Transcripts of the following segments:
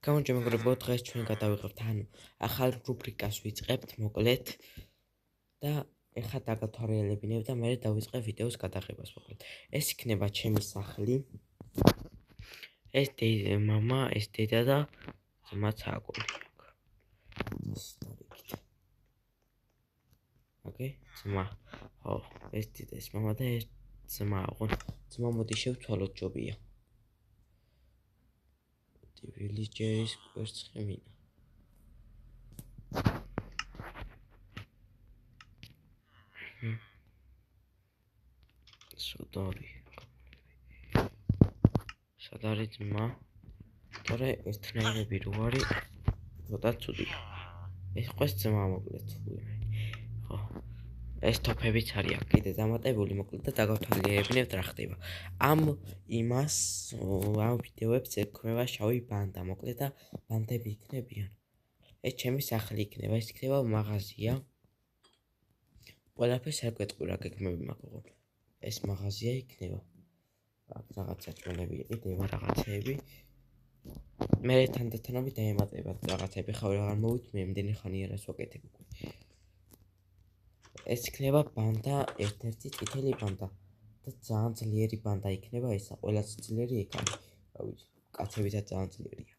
გამარჯობა დღეს ჩვენ გადავიღებთ ახალ რუბრიკას ვიწყებთ მოკლედ და ეხლა დაგათვალიერებინებ და მე დავიწყებ ვიდეოს გადაღებას მოკლედ ეს იქნება ჩემი სახლი ეს მამა ეს დედა და ძმაც აკონი ოკეი ძმა ხო ეს დედა ეს მამა და ეს ძმა აკონი ძმა მოდი შევცვალოთ ჯობია Villages კვერცხემინა სადარი ძმა თორე ერთნაირები რო არის ცოტა ცუდია ეს ყოს ძმა მოკლედ ხო ეს თოფებიც არის აქ კიდე დამატებული მოკლედ და დაგავთვალიერებინებთ რა ხდება ამ ვიდეოებს ექვევა შავი ბანდა მოკლედ და ბანდები იქნებიან ეს ჩემი სახლი იქნება ეს იქნება მაღაზია ყველაფერს არ გვეტყვი რა გეგმები მაქვს ეს მაღაზია იქნება აქ რაღაც საჭმელები იყიდება რაღაცეები მე თანდათანობით დაემატებათ რაღაცები ხავი აღარ მოვით მე იმდენი ხანი არას ვაკეთებ უკვე ეს იქნება ბანდა ერთ-ერთი წითელი ბანდა და ძალიან ძლიერი ბანდა იქნება ესა ყველაზე ძლიერი ეგ არის რა ვიცი კაცებითა ძალიან ძლიერია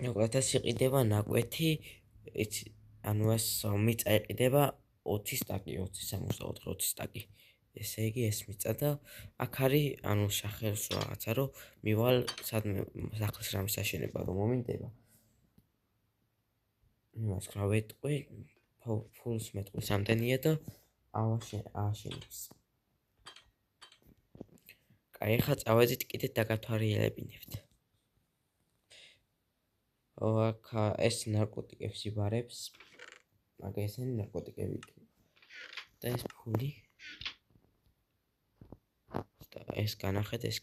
მოკლედ ეს იყიდება ნაკვეთი ანუ ეს მიწა იყიდება 20 სტაკი 20 სტაკი ესე იგი ეს მიწა და აქ არის ანუ სახელს რაღაცა რომ მივალ სადმე სახლის რამის აშენება რომ მომინდება იმას რა ვეტყვი ფულს მეტყვის ამდენია და აშენებს კაი ახლა წავედით კიდე დაგათვალიერებინებთ აქ ეს ნარკოტიკებს იბარებს მაგ ესენი ნარკოტიკები და ეს ფული და ეს განახეთ ეს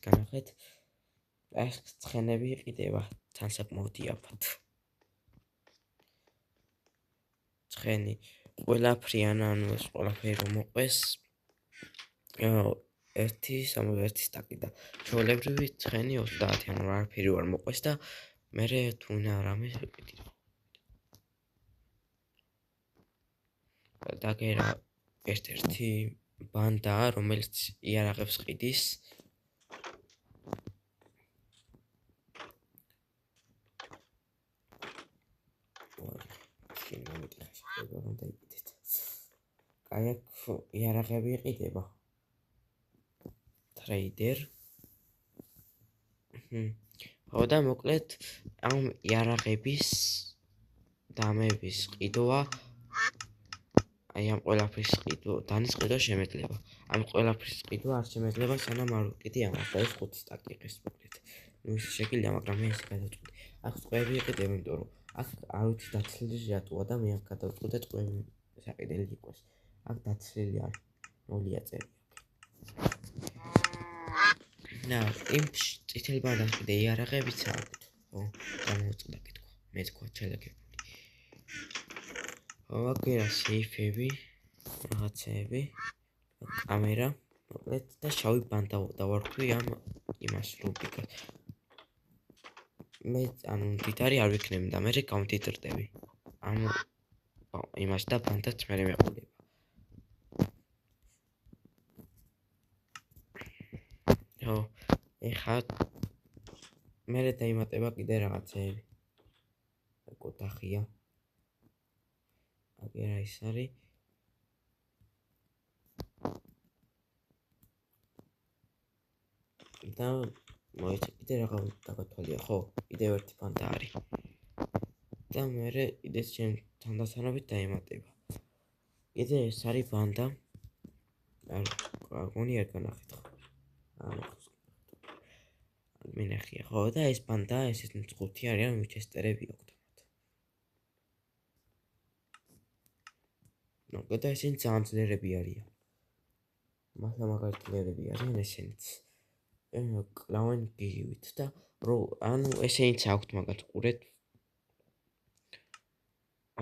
ცხენები იყიდება თან საკმაოდ იაფად ცხენი ყველაფრიან ანუ ეს ყველაფერი რომ მოყვეს 1.61 სტაკი და ჩვეულებრივი ცხენი 30 ანუ არაფერი არ მოყვეს და მე თუნა რამე ვიყიდი დაგერა ერთ-ერთი ბანდა რომელიც იარაღებს ყიდის კაი აქ იარაღები იყიდება ტრეიდერ ხო და მოკლედ ამ იარაღების დამების ყიდვა აი ამ ყველაფრის ყიდვა დანის ყიდვა შემეძლება ამ ყველაფრის ყიდვა არ შემეძლება სანამ არ ვიყიდი ამას და ეს 5 სტაკი იყეს მოკლედ ნუ ის შეგიძლია მაგრამ მე ეს გადავწყვიტე აქ წყები იყიდება იმიტომ რომ აქ არ ვიცი დაცლილი რატოა და მე აქ გადავწყვიტე წყები საყიდელი იყოს აქ დაცლილი არის 0-ია წელი და იმ წითელ ბანდას კიდე იარაღებიც აქვთ ხო გამოუწყდა კითხვა მე თქვა ჩელაგებული აგერა სეიფები რაღაცეები კამერა მოკლედ და შავი ბანდა დავარქვი ამ იმას რუბრიკას მე ანუ დიდარი არ ვიქნები და მე გავდიდრდები ამ იმას და ბანდაც მე მეყოლება ხო ეხლა მე დაიმატება კიდე რაღაცეები კოთახია აგერა ის არის და მოიცა კიდე რაღაც დაგათვალია ხო კიდევ ერთი ბანდა არის და მე კიდეც ჩემ თანდათანობით დაემატება კიდე ეს არის ბანდა აგონი არ განახეთ ხო მინახია ხო და ეს ბანდა ესეც მწყუთი არიან ვიჩესტერები აქვს მოკლედ ესენი ძალიან ძლიერები არიან მაგარი ძლიერები არიან ესენიც კლავენ გიგივით და ანუ ესენიც აქვთ მაგათ ყურეთ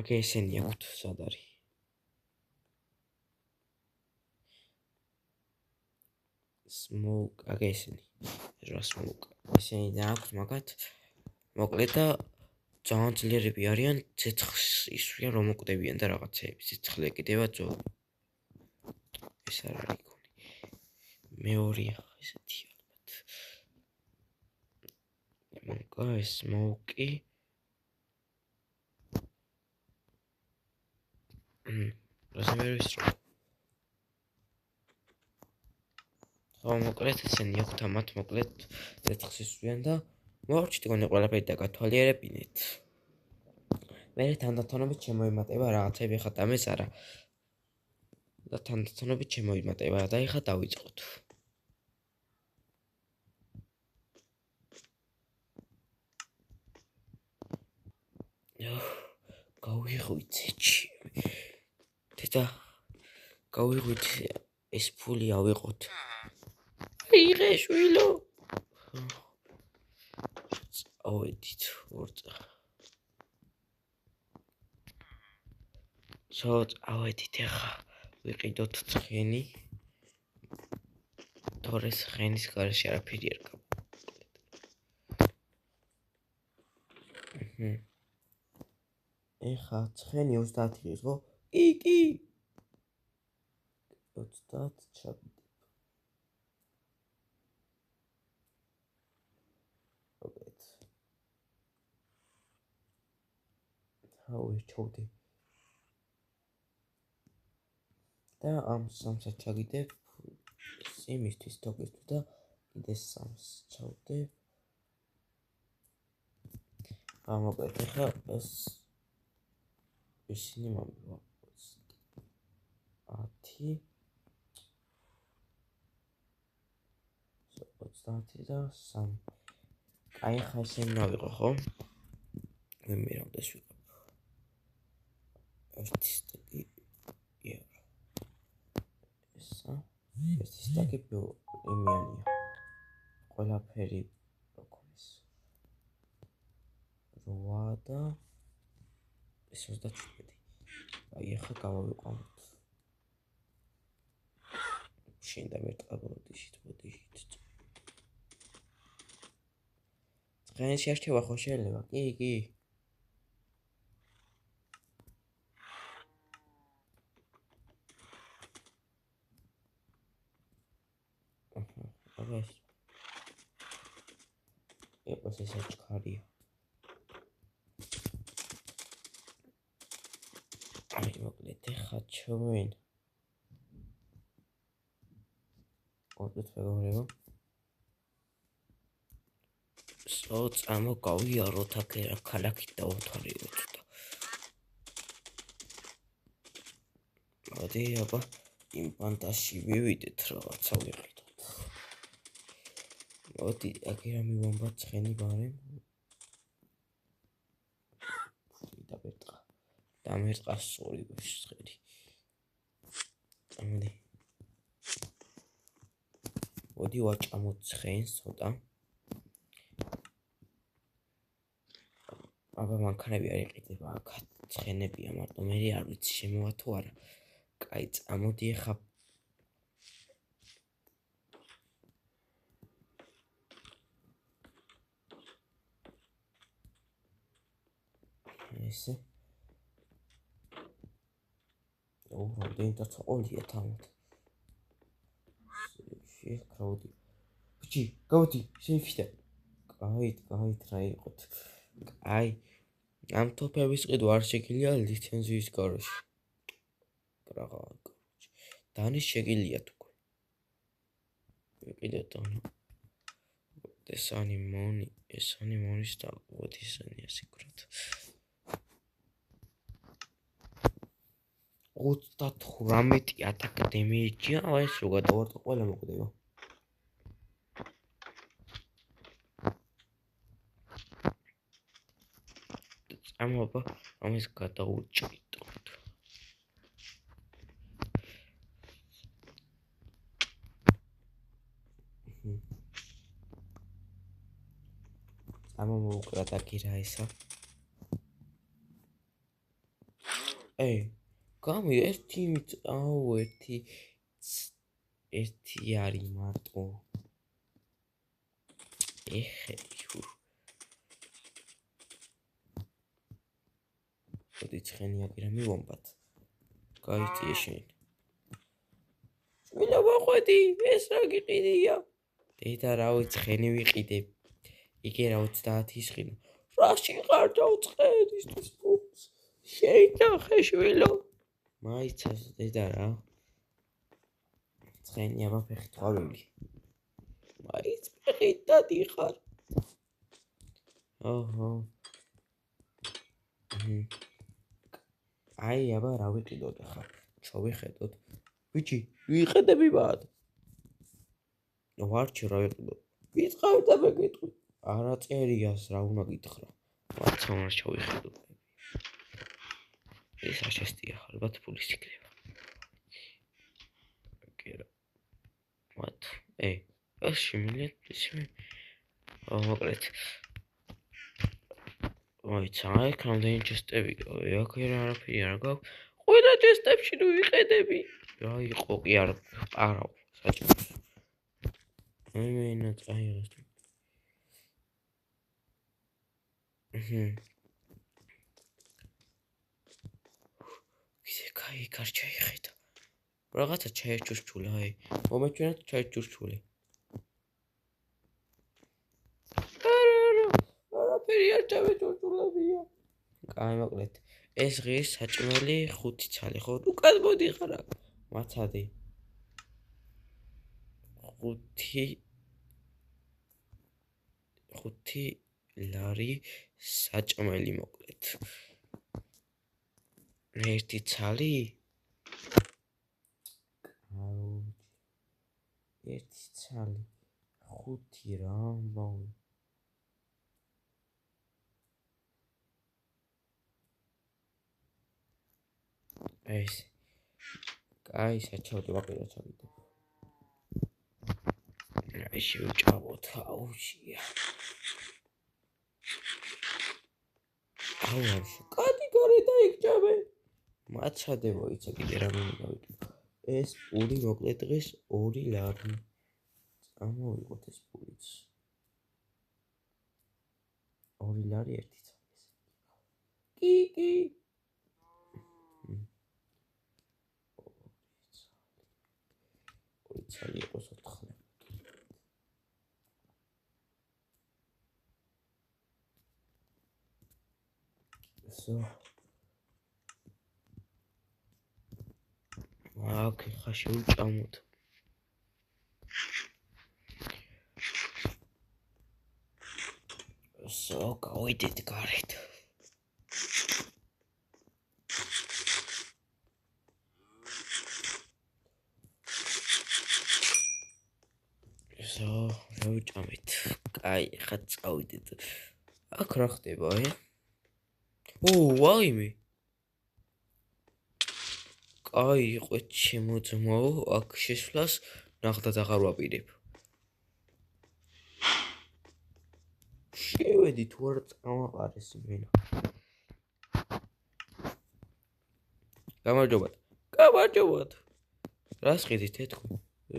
აქ ესენი აქვთ სად არის smoke აგ ესენი რა smoke ესენი აქვს მაგათ მოკლედ და ძალიან ძლიერები არიან, ცეცხლს ისვრიან რომ მოკვდებიან და რაღაცეები, ცეცხლი ეკიდება ძველ. ეს არ არის გონი. მეორეა ესეთი ალბათ. მოკა ეს მოვკი. რაზე ვერ ვისწრო. ხო მოკლედ ესენი აქვთ მათ მოკლედ ცეცხლს ისვრიან და მოვარჩით გონი ყველაფერი და გათვალიერებინეთ. მე თანდათანობით შემოიმატება რაღაცები ხა დამეს არა. და თანდათანობით შემოიმატება და ეხა დავიწყოთ. გავიღვით დედა გავიღვით ეს ფული ავიღოთ. იღე შვილო. წავედით ორწა. წავედით ეხა ვიყიდოთ ცხენი. თორეს ცხენის გარეშე არაფერი არ გავა. ეხა ცხენი 30 ის ხო? კი. 30 ჩავიდებ. ოკეი. ჩავდი. და ამ სამსაც ჩაგიდებ იმისთვის თოგისთვის და კიდე სამს ჩავდებ. მოკლედ ეხლა ეს ისინი მომივა 10 30 და 3. აი ხა ისინი მოვიღო ხო? მე მერამდე ვიყავ. ერთი სტაკი ევრო. ერთი სტაკი იმიანია. ყველაფერი როქონის. 8 და 37. აი ახლა გავავიყვანოთ. შენ და მე ტაბლოდიშით ბოდიშით. ცხენი შეარჩევა ხო შეიძლება? კი. აბა ეს ესე ჩქარია. აი მოკლედ ეხა ჩვენ ორდეთ მეგობრებო წამო გავიაროთ აქ ქალაქით და ვთვალიეროთ და მოდი აბა იმ პანტაში ვივიდეთ რაღაცა ვიყიდოთ. მოდი აქ რა მივამბათ ცხენი ბარემ დამერტყას ორივე ცხენი. მოდი ვაჭამოთ ცხენს ცოტა. აბა მანქანები არ იყიდება აქ ცხენებია მარტო მე არ ვიცი შემოვა თუ არა. კაი წამოდი ეხა ესე რამდენი დაწოყოლია თამოთ. შეკრავდი. ბიჭი, გავდი, შეიფიდა. კაით რა იყოთ. აი, ამ თოფების ყიდვა არ შეგიძლია ლიცენზიის გარეშე. კრაღა, კოროჩი. დანის შეგიძლიათ უკვე. ვიყიდეთ დანა. ესანი მონის და ოდისანი ასიკროთ. 38 დემეიჯია, ეს რო გადავარდა ყველა მოკვდება. წამოაბა ამის გადაუჭიდოთ. მოვუკრა დაკი რა ისა. გამი ერთი არის მარტო. მოდი ცხენი აკირა მივომბათ. გაიწიე შენ. შვილო მოყვედი, ეს რა გიყიდია? დედა რავი ცხენი ვიყიდებ. იგი რა 30 ისყიდო. რაში ხარ დავწყეთ ისთვის ფულს? შეინახე შვილო. მაიცას დედა რა. ცხენი აბა ფეხი თვალული. მაიც ფეხით დადიხარ. ოჰო. აი აბა რა ვიყიდოთ ახლა. ჩავიხედოთ. ბიჭი, ვიყიდები ბად. ვარჩი რა ვიყიდო. ვიწყავ და მეკითხი. არა წერიას რა უნდა გითხრა. ვაცომას ჩავიხედოთ. ეს რა შეστია, ალბათ ფულის იქნება. კერა. what? ეს შემიძლია ისე. მოკლედ. მოიცაი, რამდენი ჩესტები აქ არაფერი არ გაქვს. ყველა ჩესტებში ნუ ვიყედები. რა იყო კი არა საჭმელს. მენა წაიღეს. ისე кай გარჩა იხედა. რაღაცა ჩაერჩურჩულა, მომეჩვენა ჩაერჩურჩული. არაფერი არ ჩავეჭურჭულებია. კაი მოკლედ. ეს ღირს საჭმელი 5 ცალი, ხო? უკან მოდი ხარა. მაცადი. 5 ლარი საჭმელი მოკლედ. 1 ცალი? აუ. 1 ცალი. 5 რა ამბავი. ეს. კაი საჩავდი ვაპირო ჩავიდე. აი შევჭავოთ აუშია. აუში. კადი გარე დაიქჭავე. მაცადე მოიცა კიდე რა მინდა. ეს პური მოკლედ დღეს 2 ლარი. წამოვიღოთ ეს პურიც. 2 ლარი 1 ცალი. კი. ცალი იყოს 4. So. აქ ხა შევჭამოთ. So, გავიდეთ გარეთ. შევჭამეთ. კაი, ხა წავიდეთ. აქ რა ხდება, ვაიმე. კაი, იყო შემოძმო, აქ შესვლას ნახდაც აღარ ვაპირებ. შევედი თუ არ წამაყარეს იმენა. გამარჯობათ. რა სყიდით თქვენ?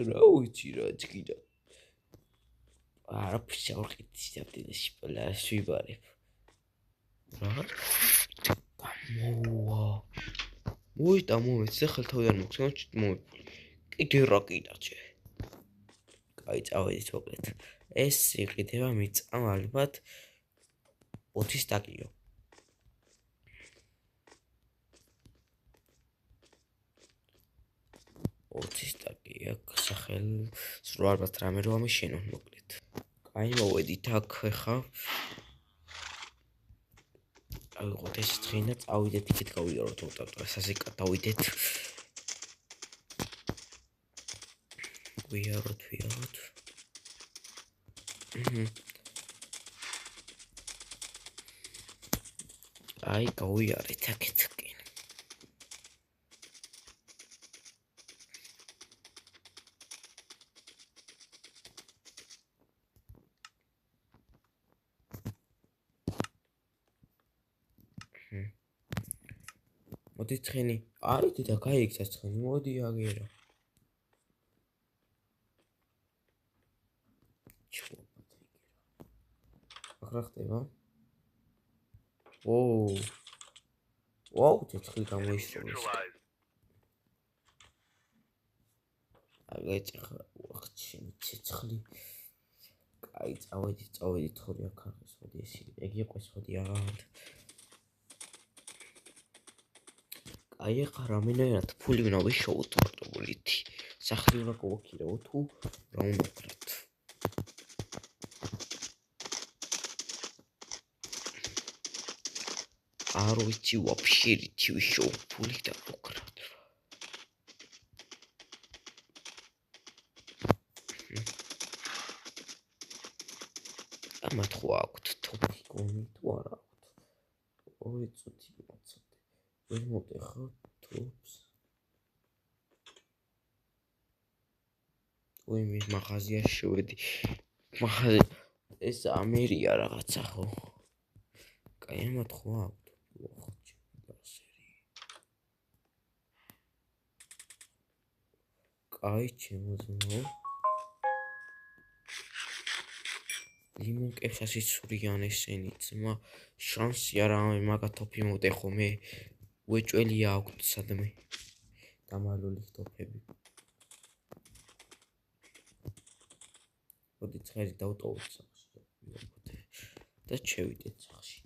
რა ვიცი რა წკიდა. არაფერს არ ვყიდით ამდენში პლას ვიბარებ. რა? მოიტა მომეც სახელთავიდან მოგცემოთ მომეფული. კიდე რა კიდაჩე. კაი წავედით მოკლედ. ეს იყიდება მიწამ ალბათ 20 სტაკიო. აქ სახელს რო ალბათ რამე რო ამიშენოთ მოკლედ. კაი მოვედით აქ ხა. ავიღოთ ეს ცხენა, წავიდეთ იქით გავიაროთ უტატა სასიკა დავიდეთ. ვიაროთ. აი გავიარეთ აქეთ. მოდი ცხენი. აი დედა გაიქცა ცხენი. მოდი აგერა. რა ხდება? ვაუ, ცეცხლი გამოისროლეს. აგეჭი ხარ, ცეცხლი. აი, წავედით თორე აქ არის, მოდი ეს ეგ იყოს, მოდი აღარ. აი, ახლა რამენერად ფული უნდა ვიშოვოთ პორტობლითი. სახლი უნდა გავაქირავო თუ რა უნდა ვქნათ? არ ვიცი ვაფშე რითი ვიშოვო ფული და ვქნათ. ამათ ხო აქვთ თოფი გონი თუ არა აქვთ? 2 წუთი მოცადე. ვერ მოტეხა თოფს. მის მაღაზიაში შევედი. მაღაზია ეს ამერია რაღაცა ხო? კაი, ამათ ხო აქვთ? კაი, ჩემო. იმუნკეხას იცურიან ესენი ძმა. შანსი არა მაგა თოფი მოტეხო მე. უეჭველია აქვთ სადმე. დამალული თოფები. მოდი ცხელი დავტოვოთ სახში. და შევიდეთ სახში.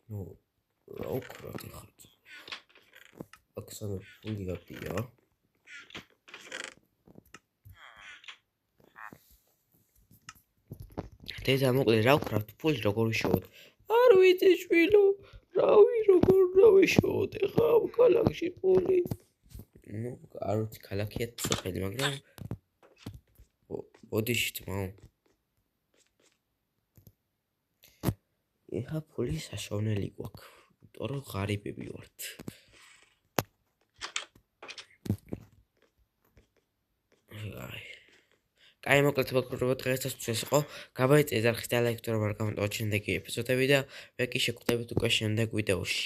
ნუ რა ვქნათ ახლა? აქ სამი ფული გაკია. დედა მოკლედ რა ვქნათ? ფული როგორ ვიშოვოთ? არ ვიცი შვილო. რავი როგორ დავიშოვოთ ახლა ქალაქში ფული? ნუ არ ვიცი ქალაქია წופელი, მაგრამ ოდიში თმაო. ეხა ფული საშოვნელი გვაქვს. იმიტომ რომ ღარიბები ვართ. კაი, მოკლედ ვაკურებთ დღესაც ეს იყო. გაბაიწეთ არხის და ლაიქით რომ არ გამოტოვოთ შემდეგი ეპიზოდები და მე კი შეგხვდებით უკვე შემდეგ ვიდეოში.